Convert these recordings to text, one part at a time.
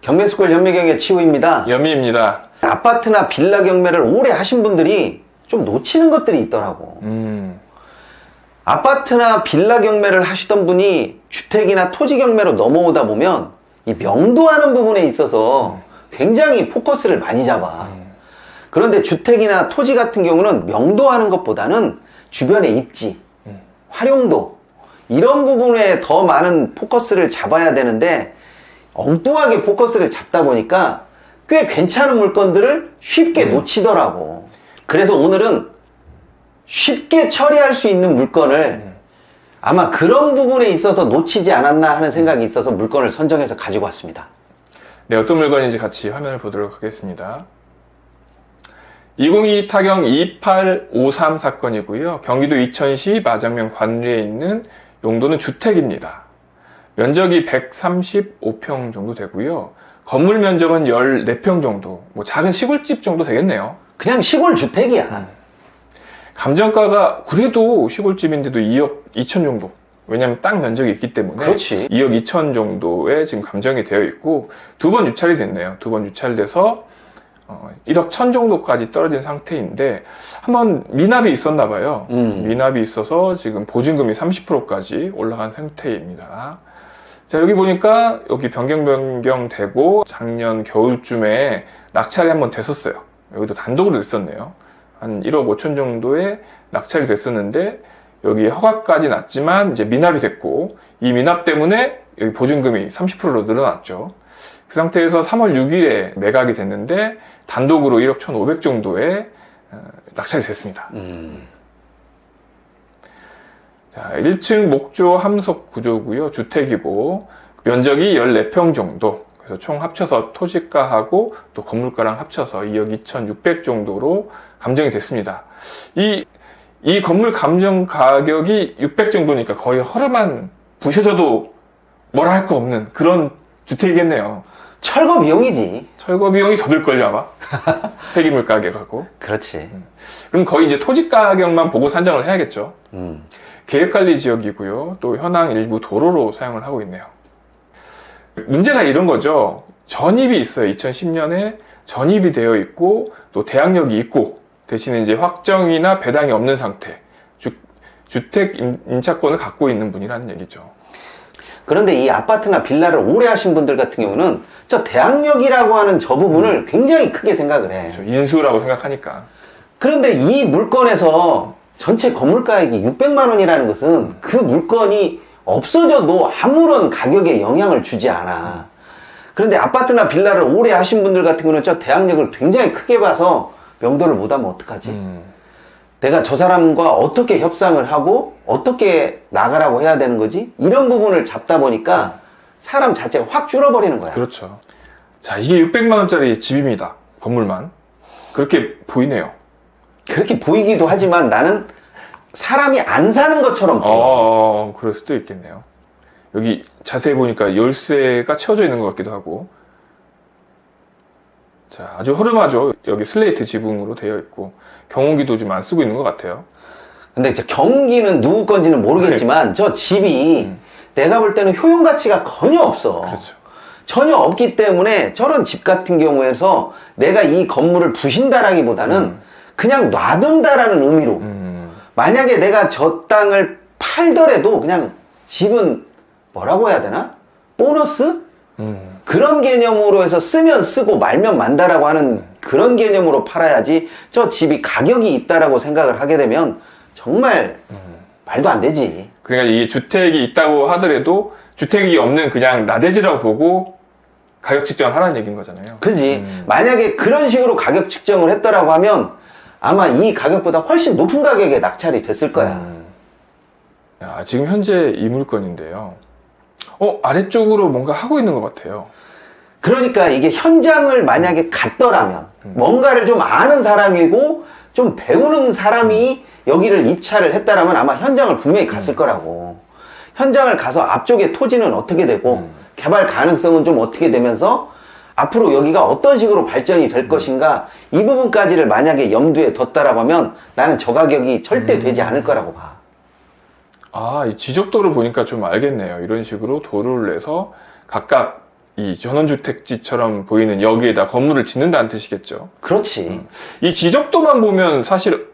경매스쿨 현미경의 치우입니다. 여미입니다. 아파트나 빌라 경매를 오래 하신 분들이 좀 놓치는 것들이 있더라고. 아파트나 빌라 경매를 하시던 분이 주택이나 토지 경매로 넘어오다 보면 이 명도하는 부분에 있어서 굉장히 포커스를 많이 잡아. 그런데 주택이나 토지 같은 경우는 명도하는 것보다는 주변의 입지, 활용도 이런 부분에 더 많은 포커스를 잡아야 되는데 엉뚱하게 포커스를 잡다 보니까 꽤 괜찮은 물건들을 쉽게 놓치더라고. 그래서 오늘은 쉽게 처리할 수 있는 물건을 아마 그런 부분에 있어서 놓치지 않았나 하는 생각이 있어서 물건을 선정해서 가지고 왔습니다. 네, 어떤 물건인지 같이 화면을 보도록 하겠습니다. 2022 타경 2853 사건이고요. 경기도 이천시 마장면 관리에 있는 용도는 주택입니다. 면적이 135평 정도 되고요. 건물 면적은 14평 정도, 뭐 작은 시골집 정도 되겠네요. 그냥 시골 주택이야. 감정가가 그래도 시골집인데도 2억 2천 정도. 왜냐면 땅 면적이 있기 때문에 그렇지. 2억 2천 정도에 지금 감정이 되어 있고 두 번 유찰이 됐네요. 두 번 유찰돼서 1억 1천 정도까지 떨어진 상태인데 한번 미납이 있었나 봐요. 미납이 있어서 지금 보증금이 30%까지 올라간 상태입니다. 자, 여기 보니까 여기 변경 되고 작년 겨울쯤에 낙찰이 한번 됐었어요. 여기도 단독으로 됐었네요. 한 1억 5천 정도에 낙찰이 됐었는데 여기 허가까지 났지만 이제 미납이 됐고 이 미납 때문에 여기 보증금이 30%로 늘어났죠. 그 상태에서 3월 6일에 매각이 됐는데 단독으로 1억 1,500 정도에 낙찰이 됐습니다. 자, 1층 목조 함석 구조고요. 주택이고 면적이 14평 정도. 그래서 총 합쳐서 토지가하고 또 건물가랑 합쳐서 2억 2,600 정도로 감정이 됐습니다. 이 건물 감정 가격이 600 정도니까 거의 허름한 부셔져도 뭐라 할 거 없는 그런 주택이겠네요. 철거 비용이지. 철거 비용이 더 들걸요 아마. 폐기물 가격하고. 그렇지. 그럼 거의 이제 토지 가격만 보고 산정을 해야겠죠. 계획관리 지역이고요. 또 현황 일부 도로로 사용을 하고 있네요. 문제가 이런 거죠. 전입이 있어요. 2010년에 전입이 되어 있고 또 대항력이 있고 대신에 이제 확정이나 배당이 없는 상태. 주택 임차권을 갖고 있는 분이라는 얘기죠. 그런데 이 아파트나 빌라를 오래 하신 분들 같은 경우는 저 대항력이라고 하는 저 부분을 굉장히 크게 생각을 해. 그렇죠. 인수라고 생각하니까. 그런데 이 물건에서 전체 건물가액이 600만 원이라는 것은 그 물건이 없어져도 아무런 가격에 영향을 주지 않아. 그런데 아파트나 빌라를 오래 하신 분들 같은 경우는 저 대항력을 굉장히 크게 봐서 명도를 못하면 어떡하지? 내가 저 사람과 어떻게 협상을 하고 어떻게 나가라고 해야 되는 거지? 이런 부분을 잡다 보니까 사람 자체가 확 줄어버리는 거야. 그렇죠. 자, 이게 600만 원짜리 집입니다. 건물만. 그렇게 보이네요. 그렇게 보이기도 하지만 나는 사람이 안 사는 것처럼 보여. 그럴 수도 있겠네요. 여기 자세히 보니까 열쇠가 채워져 있는 것 같기도 하고. 자, 아주 허름하죠. 여기 슬레이트 지붕으로 되어 있고 경운기도 좀 안 쓰고 있는 것 같아요. 근데 이제 경기는 누구 건지는 모르겠지만 저 집이 내가 볼 때는 효용 가치가 전혀 없어. 그렇죠. 전혀 없기 때문에 저런 집 같은 경우에서 내가 이 건물을 부신다라기보다는 그냥 놔둔다라는 의미로 만약에 내가 저 땅을 팔더라도 그냥 집은 뭐라고 해야 되나? 보너스? 그런 개념으로 해서 쓰면 쓰고 말면 만다라고 하는 그런 개념으로 팔아야지 저 집이 가격이 있다라고 생각을 하게 되면 정말 말도 안 되지. 그러니까 이 주택이 있다고 하더라도 주택이 없는 그냥 나대지라고 보고 가격 측정을 하라는 얘기인 거잖아요. 그렇지. 만약에 그런 식으로 가격 측정을 했더라고 하면 아마 이 가격보다 훨씬 높은 가격에 낙찰이 됐을 거야. 야, 지금 현재 이 물건인데요. 아래쪽으로 뭔가 하고 있는 것 같아요. 그러니까 이게 현장을 만약에 갔더라면 뭔가를 좀 아는 사람이고 좀 배우는 사람이 여기를 입찰을 했다라면 아마 현장을 분명히 갔을 거라고. 현장을 가서 앞쪽에 토지는 어떻게 되고 개발 가능성은 좀 어떻게 되면서 앞으로 여기가 어떤 식으로 발전이 될 것인가 이 부분까지를 만약에 염두에 뒀다라고 하면 나는 저 가격이 절대 되지 않을 거라고 봐. 이 지적도를 보니까 좀 알겠네요. 이런 식으로 도를 내서 각각 이 전원주택지처럼 보이는 여기에다 건물을 짓는다는 뜻이겠죠. 그렇지. 이 지적도만 보면 사실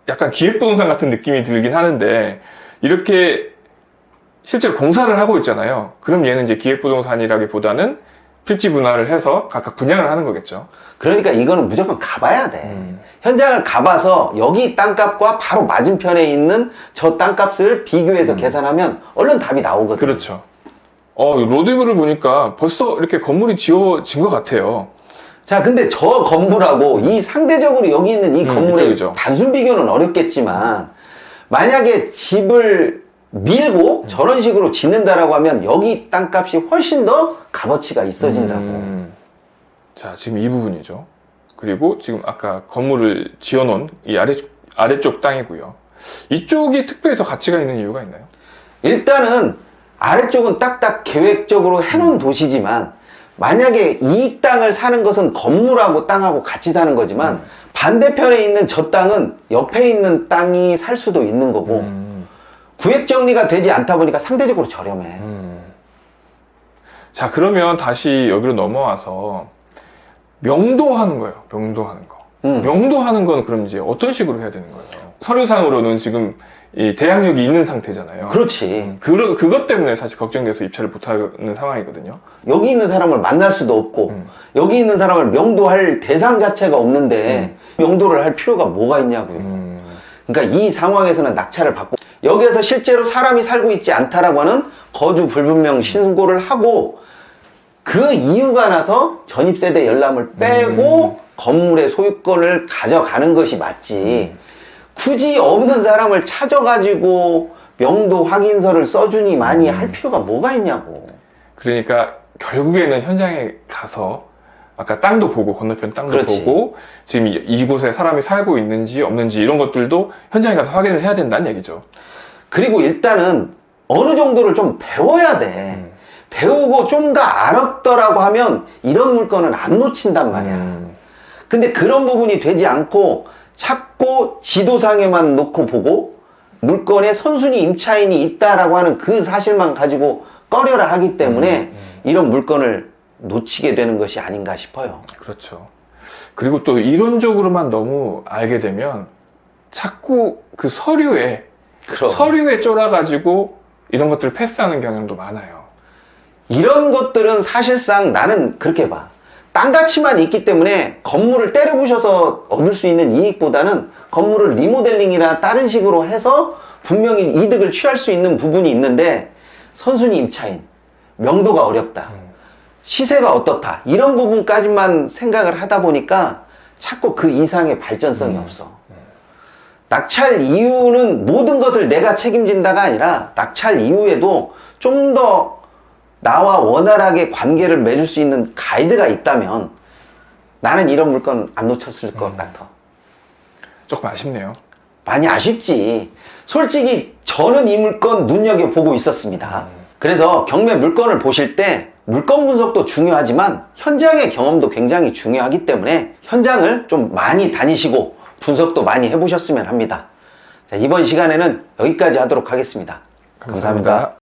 약간 기획부동산 같은 느낌이 들긴 하는데 이렇게 실제로 공사를 하고 있잖아요. 그럼 얘는 이제 기획부동산이라기보다는 필지 분할을 해서 각각 분양을 하는 거겠죠. 그러니까 이거는 무조건 가봐야 돼. 현장을 가봐서 여기 땅값과 바로 맞은편에 있는 저 땅값을 비교해서 계산하면 얼른 답이 나오거든. 그렇죠. 로드뷰를 보니까 벌써 이렇게 건물이 지어진 것 같아요. 자, 근데 저 건물하고 이 상대적으로 여기 있는 이 건물의 이쪽이죠. 단순 비교는 어렵겠지만 만약에 집을 밀고 저런 식으로 짓는다라고 하면 여기 땅값이 훨씬 더 값어치가 있어진다고. 자, 지금 이 부분이죠. 그리고 지금 아까 건물을 지어놓은 이 아래쪽 땅이고요. 이쪽이 특별히 더 가치가 있는 이유가 있나요? 일단은 아래쪽은 딱딱 계획적으로 해놓은 도시지만 만약에 이 땅을 사는 것은 건물하고 땅하고 같이 사는 거지만 반대편에 있는 저 땅은 옆에 있는 땅이 살 수도 있는 거고 구획 정리가 되지 않다 보니까 상대적으로 저렴해. 자, 그러면 다시 여기로 넘어와서 명도하는 거예요. 명도하는 거. 명도하는 건 그럼 이제 어떤 식으로 해야 되는 거예요? 서류상으로는 지금 이 대항력이 있는 상태잖아요. 그렇지. 그것 때문에 사실 걱정돼서 입찰을 못하는 상황이거든요. 여기 있는 사람을 만날 수도 없고 여기 있는 사람을 명도할 대상 자체가 없는데 명도를 할 필요가 뭐가 있냐고요. 그러니까 이 상황에서는 낙찰을 받고 여기에서 실제로 사람이 살고 있지 않다라고 하는 거주 불분명 신고를 하고 그 이유가 나서 전입세대 열람을 빼고 건물의 소유권을 가져가는 것이 맞지. 굳이 없는 사람을 찾아가지고 명도 확인서를 써주니 많이 할 필요가 뭐가 있냐고. 그러니까 결국에는 현장에 가서 아까 땅도 보고 건너편 땅도 그렇지. 보고 지금 이곳에 사람이 살고 있는지 없는지 이런 것들도 현장에 가서 확인을 해야 된다는 얘기죠. 그리고 일단은 어느 정도를 좀 배워야 돼. 배우고 좀 더 알았더라고 하면 이런 물건은 안 놓친단 말이야. 근데 그런 부분이 되지 않고 자꾸 지도상에만 놓고 보고 물건에 선순위 임차인이 있다라고 하는 그 사실만 가지고 꺼려라 하기 때문에 이런 물건을 놓치게 되는 것이 아닌가 싶어요. 그렇죠. 그리고 또 이론적으로만 너무 알게 되면 자꾸 그 서류에 그럼. 서류에 쫄아가지고 이런 것들을 패스하는 경향도 많아요. 이런 것들은 사실상 나는 그렇게 봐. 땅 가치만 있기 때문에 건물을 때려 부셔서 얻을 수 있는 이익보다는 건물을 리모델링이나 다른 식으로 해서 분명히 이득을 취할 수 있는 부분이 있는데 선순위 임차인, 명도가 어렵다, 시세가 어떻다 이런 부분까지만 생각을 하다 보니까 자꾸 그 이상의 발전성이 없어. 낙찰 이후는 모든 것을 내가 책임진다가 아니라 낙찰 이후에도 좀 더 나와 원활하게 관계를 맺을 수 있는 가이드가 있다면 나는 이런 물건 안 놓쳤을 것 같아. 조금 아쉽네요. 많이 아쉽지. 솔직히 저는 이 물건 눈여겨보고 있었습니다. 그래서 경매 물건을 보실 때 물건 분석도 중요하지만 현장의 경험도 굉장히 중요하기 때문에 현장을 좀 많이 다니시고 분석도 많이 해보셨으면 합니다. 자, 이번 시간에는 여기까지 하도록 하겠습니다. 감사합니다.